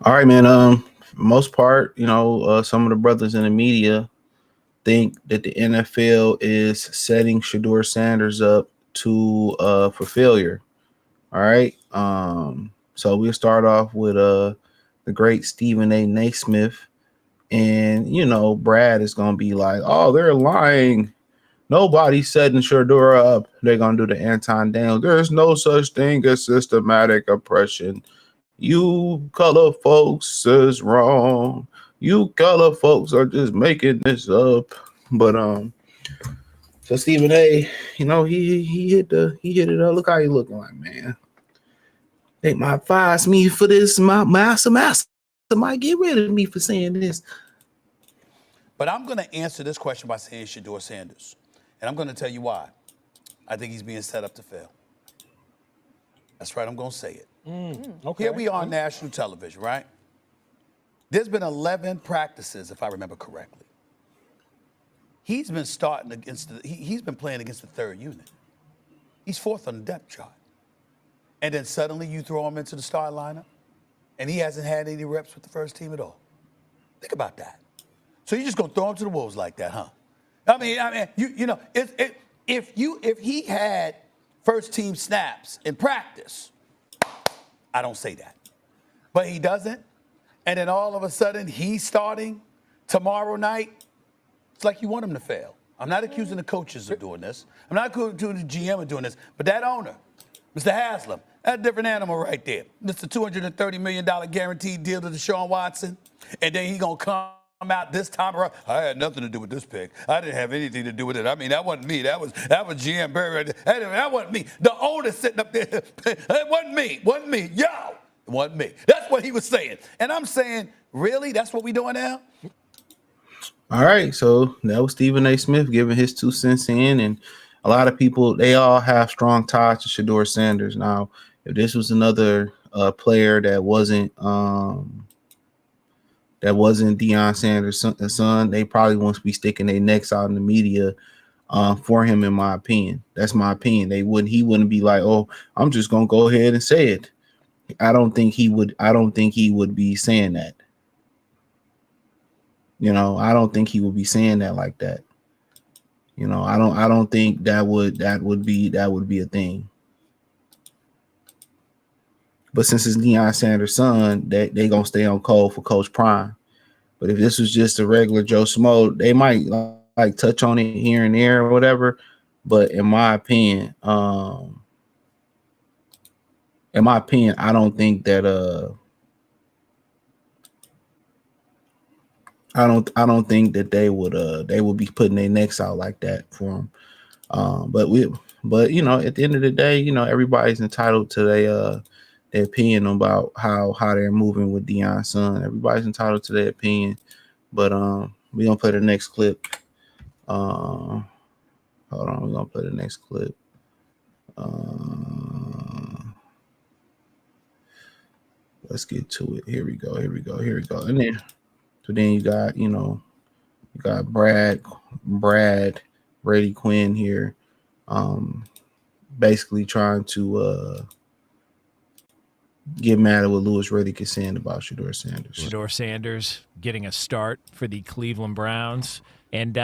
All right, man. For most part, some of the brothers in the media think that the NFL is setting Shedeur Sanders up to for failure. All right. So we'll start off with the great Stephen A. Naismith, and Brad is gonna be like, "Oh, they're lying. Nobody's setting Shedeur up. They're gonna do the Anton Daniel. There's no such thing as systematic oppression. You color folks is wrong. You color folks are just making this up." But so Stephen A, he hit it up. Look how he looking like, man. They might fire me for this. My master might get rid of me for saying this. But I'm going to answer this question by saying Shedeur Sanders. And I'm going to tell you why. I think he's being set up to fail. That's right, I'm going to say it. Okay. Here we are on national television, right? There's been 11 practices, if I remember correctly. He's been starting he's been playing against the third unit. He's fourth on the depth chart. And then suddenly you throw him into the start lineup, and he hasn't had any reps with the first team at all. Think about that. So you're just gonna throw him to the wolves like that, huh? I mean, if he had first team snaps in practice, I don't say that, but he doesn't, and then all of a sudden he's starting tomorrow night. It's like you want him to fail. I'm not accusing the coaches of doing this. I'm not accusing the GM of doing this, but that owner, Mr. Haslam, that's a different animal right there. Mr. $230 million guaranteed deal to Deshaun Watson, and then he gonna come out this time around. I had nothing to do with this pick. I didn't have anything to do with it. I mean, that wasn't me. That was GM Barry right there. That wasn't me. The owner sitting up there. It wasn't me. Wasn't me. Yo, it wasn't me. That's what he was saying. And I'm saying, really? That's what we doing now? All right, so that was Stephen A. Smith giving his 2 cents in, and a lot of people, they all have strong ties to Shedeur Sanders. Now, if this was another player that wasn't Deion Sanders' son, they probably won't be sticking their necks out in the media for him. In my opinion, that's my opinion. He wouldn't be like, "Oh, I'm just gonna go ahead and say it." I don't think he would be saying that. I don't think he would be saying that like that. I don't think that would be a thing. But since it's Deion Sanders' son, they gonna stay on code for Coach Prime. But if this was just a regular Joe Smo, they might like touch on it here and there or whatever. But in my opinion, I don't think that I don't think that they would be putting their necks out like that for him. But at the end of the day, everybody's entitled to their opinion about how they're moving with Deion's son. Everybody's entitled to their opinion. But we're gonna play the next clip. Hold on, we're gonna play the next clip. Let's get to it. Here we go. And then you got Brad, Brady, Quinn here, basically trying to get mad at what Louis Riddick is saying about Shedeur Sanders. Shedeur Sanders getting a start for the Cleveland Browns, and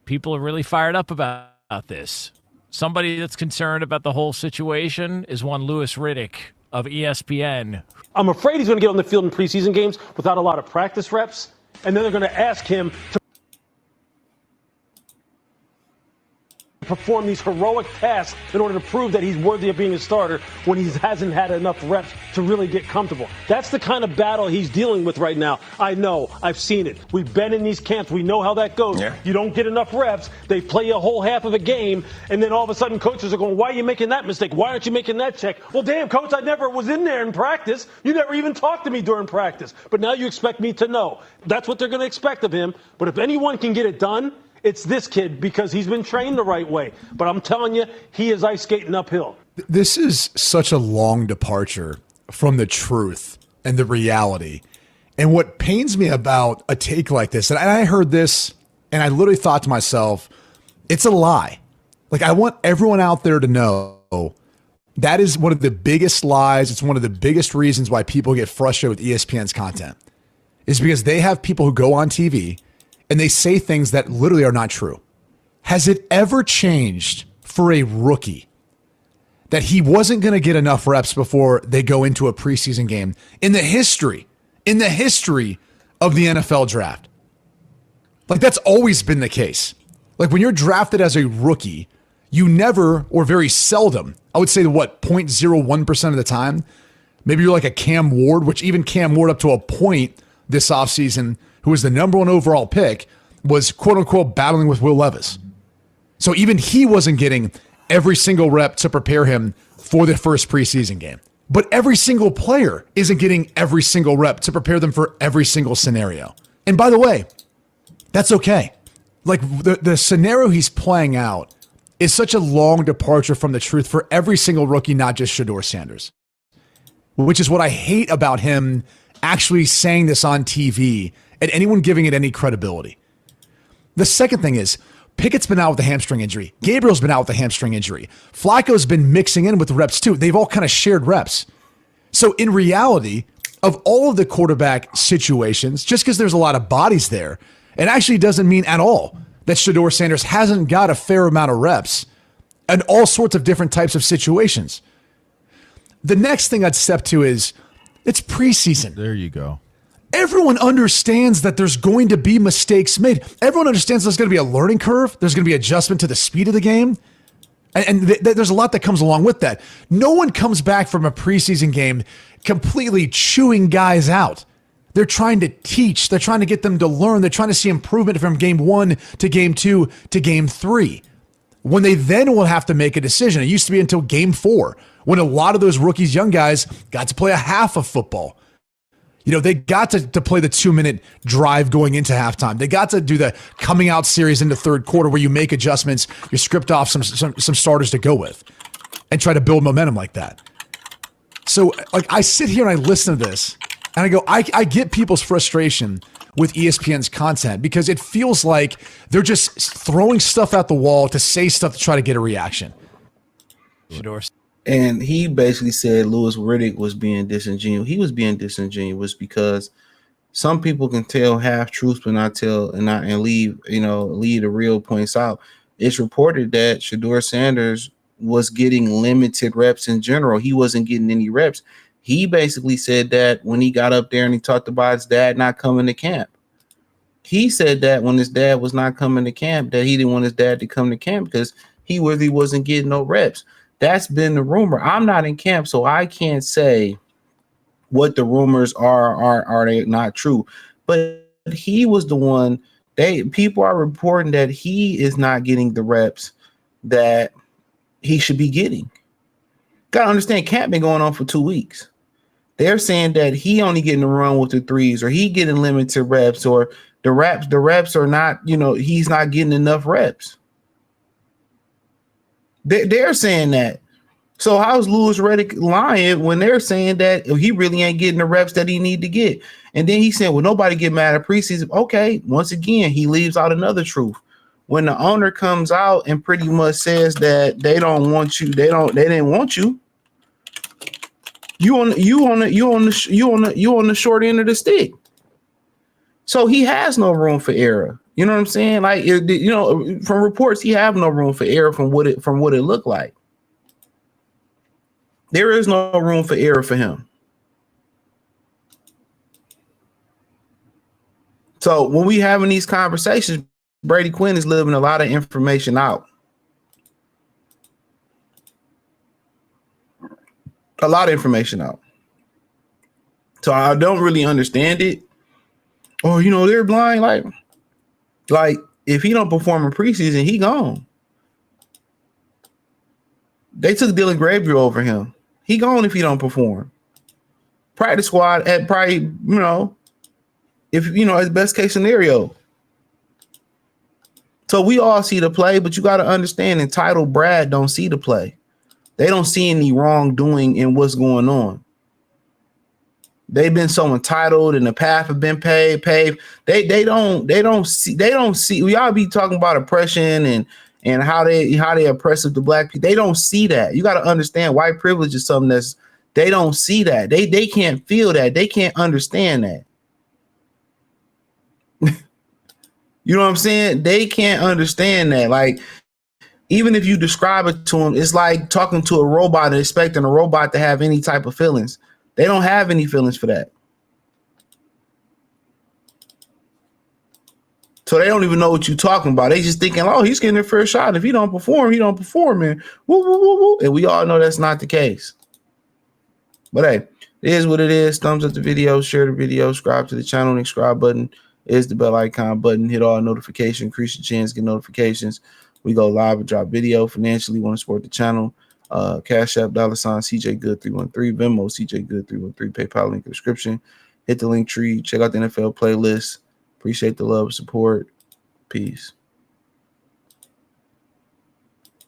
people are really fired up about this. Somebody that's concerned about the whole situation is one Louis Riddick of ESPN. I'm afraid he's going to get on the field in preseason games without a lot of practice reps, and then they're going to ask him to perform these heroic tasks in order to prove that he's worthy of being a starter when he hasn't had enough reps to really get comfortable. That's the kind of battle he's dealing with right now. I know. I've seen it. We've been in these camps. We know how that goes. Yeah. You don't get enough reps. They play a whole half of a game, and then all of a sudden coaches are going, why are you making that mistake? Why aren't you making that check? Well, damn, coach, I never was in there in practice. You never even talked to me during practice. But now you expect me to know. That's what they're going to expect of him. But if anyone can get it done, it's this kid, because he's been trained the right way. But I'm telling you, he is ice skating uphill. This is such a long departure from the truth and the reality. And what pains me about a take like this, and I heard this and I literally thought to myself, it's a lie. Like, I want everyone out there to know That is one of the biggest lies. It's one of the biggest reasons why people get frustrated with ESPN's content, is because they have people who go on TV and they say things that literally are not true. Has it ever changed for a rookie that he wasn't going to get enough reps before they go into a preseason game in the history of the NFL draft? Like, that's always been the case. Like, when you're drafted as a rookie, you never, or very seldom, I would say 0.01% of the time, maybe you're like a Cam Ward, which even Cam Ward up to a point this offseason, who was the number 1 overall pick, was quote unquote battling with Will Levis. So even he wasn't getting every single rep to prepare him for the first preseason game. But every single player isn't getting every single rep to prepare them for every single scenario. And by the way, that's okay. Like, the scenario he's playing out is such a long departure from the truth for every single rookie, not just Shedeur Sanders, which is what I hate about him actually saying this on TV and anyone giving it any credibility. The second thing is, Pickett's been out with a hamstring injury. Gabriel's been out with a hamstring injury. Flacco's been mixing in with the reps too. They've all kind of shared reps. So in reality, of all of the quarterback situations, just because there's a lot of bodies there, it actually doesn't mean at all that Shedeur Sanders hasn't got a fair amount of reps in all sorts of different types of situations. The next thing I'd step to is, it's preseason. There you go. Everyone understands that there's going to be mistakes made. Everyone understands there's going to be a learning curve. There's going to be adjustment to the speed of the game. And there's a lot that comes along with that. No one comes back from a preseason game completely chewing guys out. They're trying to teach. They're trying to get them to learn. They're trying to see improvement from game 1 to game 2 to game 3. When they then will have to make a decision. It used to be until game 4, when a lot of those rookies, young guys, got to play a half of football. You know, they got to play the 2-minute drive going into halftime. They got to do the coming out series in the third quarter where you make adjustments, you script off some starters to go with and try to build momentum like that. So, like, I sit here and I listen to this and I go, I get people's frustration with ESPN's content because it feels like they're just throwing stuff at the wall to say stuff to try to get a reaction. Shedeur. And he basically said Louis Riddick was being disingenuous. He was being disingenuous because some people can tell half truths but not tell and leave the real points out. It's reported that Shedeur Sanders was getting limited reps in general. He wasn't getting any reps. He basically said that when he got up there and he talked about his dad not coming to camp. He said that when his dad was not coming to camp, that he didn't want his dad to come to camp because he really wasn't getting no reps. That's been the rumor. I'm not in camp, so I can't say what the rumors are they not true. But he was the one. People are reporting that he is not getting the reps that he should be getting. Gotta understand, camp been going on for 2 weeks. They're saying that he only getting to run with the threes, or he getting limited reps, or the reps are not, he's not getting enough reps. They're saying that. So how's Louis Riddick lying when they're saying that he really ain't getting the reps that he need to get? And then he said, well, nobody get mad at preseason. Okay, once again, he leaves out another truth. When the owner comes out and pretty much says that they don't want you, they didn't want you. You on the short end of the stick. So he has no room for error. You know what I'm saying? Like, from reports, he have no room for error from what it looked like. There is no room for error for him. So when we having these conversations, Brady Quinn is leaving a lot of information out. A lot of information out. So I don't really understand it. Or, they're blind. Like if he don't perform in preseason, he gone. They took Dylan Gabriel over him. He gone if he don't perform. Practice squad at probably, if it's best case scenario. So we all see the play, but you got to understand, entitled Brad don't see the play. They don't see any wrongdoing in what's going on. They've been so entitled, and the path have been paved. They don't see. We all be talking about oppression and how they oppressive to black people. They don't see that. You got to understand, white privilege is something that's they don't see that. They can't feel that. They can't understand that. You know what I'm saying? They can't understand that. Like, even if you describe it to them, it's like talking to a robot and expecting a robot to have any type of feelings. They don't have any feelings for that. So they don't even know what you're talking about. They just thinking, oh, he's getting their first shot. If he don't perform, man. Woo, woo, woo, woo. And we all know that's not the case. But hey, it is what it is. Thumbs up the video, share the video, subscribe to the channel. The subscribe button is the bell icon button. Hit all notifications, increase your chance, get notifications. We go live and drop video. Financially, want to support the channel. Cash App, $ CJ Good 313, Venmo, CJ Good 313, PayPal link in the description. Hit the link tree. Check out the NFL playlist. Appreciate the love and support. Peace.